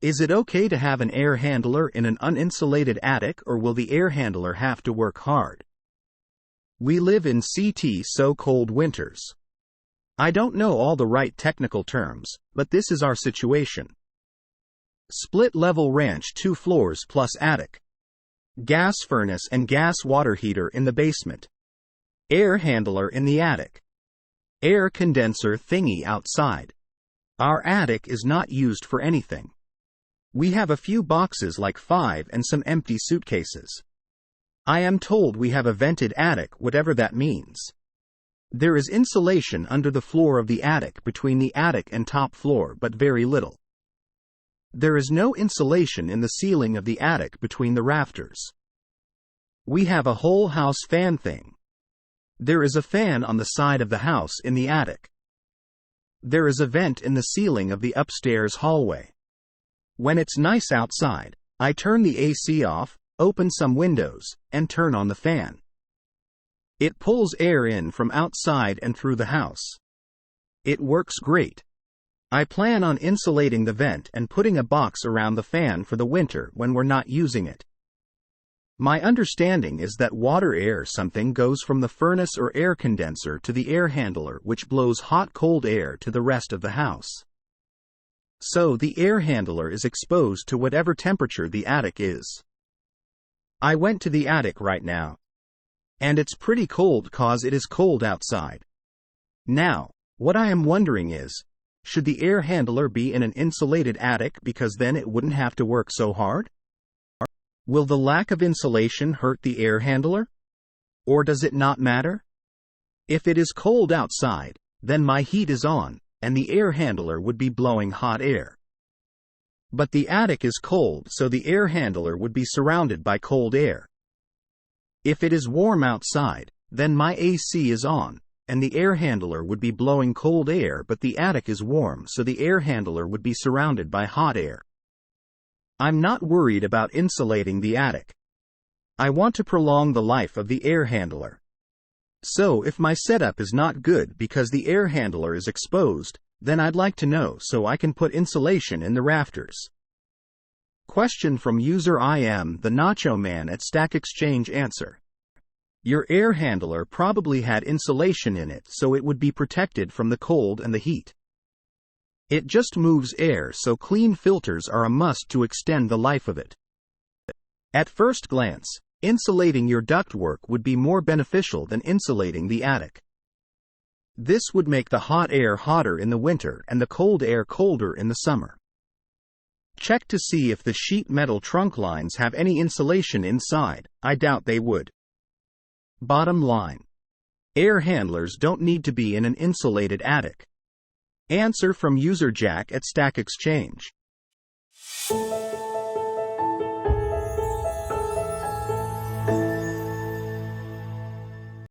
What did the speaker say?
Is it okay to have an air handler in an uninsulated attic, or will the air handler have to work hard? We live in so cold winters. I don't know all the right technical terms, but this is our situation. Split-level ranch 2 floors plus attic. Gas furnace and gas water heater in the basement. Air handler in the attic. Air condenser thingy outside. Our attic is not used for anything. We have a few boxes like 5 and some empty suitcases. I am told we have a vented attic, whatever that means. There is insulation under the floor of the attic between the attic and top floor, but very little. There is no insulation in the ceiling of the attic between the rafters. We have a whole house fan thing. There is a fan on the side of the house in the attic. There is a vent in the ceiling of the upstairs hallway. When it's nice outside, I turn the AC off, open some windows, and turn on the fan. It pulls air in from outside and through the house. It works great. I plan on insulating the vent and putting a box around the fan for the winter when we're not using it. My understanding is that water air something goes from the furnace or air condenser to the air handler, which blows hot-cold air to the rest of the house. So the air handler is exposed to whatever temperature the attic is. I went to the attic right now. And it's pretty cold cause it is cold outside. Now, what I am wondering is, should the air handler be in an insulated attic because then it wouldn't have to work so hard? Will the lack of insulation hurt the air handler? Or does it not matter? If it is cold outside, then my heat is on, and the air handler would be blowing hot air. But the attic is cold, so the air handler would be surrounded by cold air. If it is warm outside, then my AC is on, and the air handler would be blowing cold air, but the attic is warm, so the air handler would be surrounded by hot air. I'm not worried about insulating the attic. I want to prolong the life of the air handler. So if my setup is not good because the air handler is exposed, then I'd like to know so I can put insulation in the rafters. Question from user I am the Nacho Man at Stack Exchange. Answer: your air handler probably had insulation in it, so it would be protected from the cold and the heat. It just moves air, so clean filters are a must to extend the life of it. At first glance, insulating your ductwork would be more beneficial than insulating the attic. This would make the hot air hotter in the winter and the cold air colder in the summer. Check to see if the sheet metal trunk lines have any insulation inside. I doubt they would. Bottom line: air handlers don't need to be in an insulated attic. Answer from user Jack at Stack Exchange.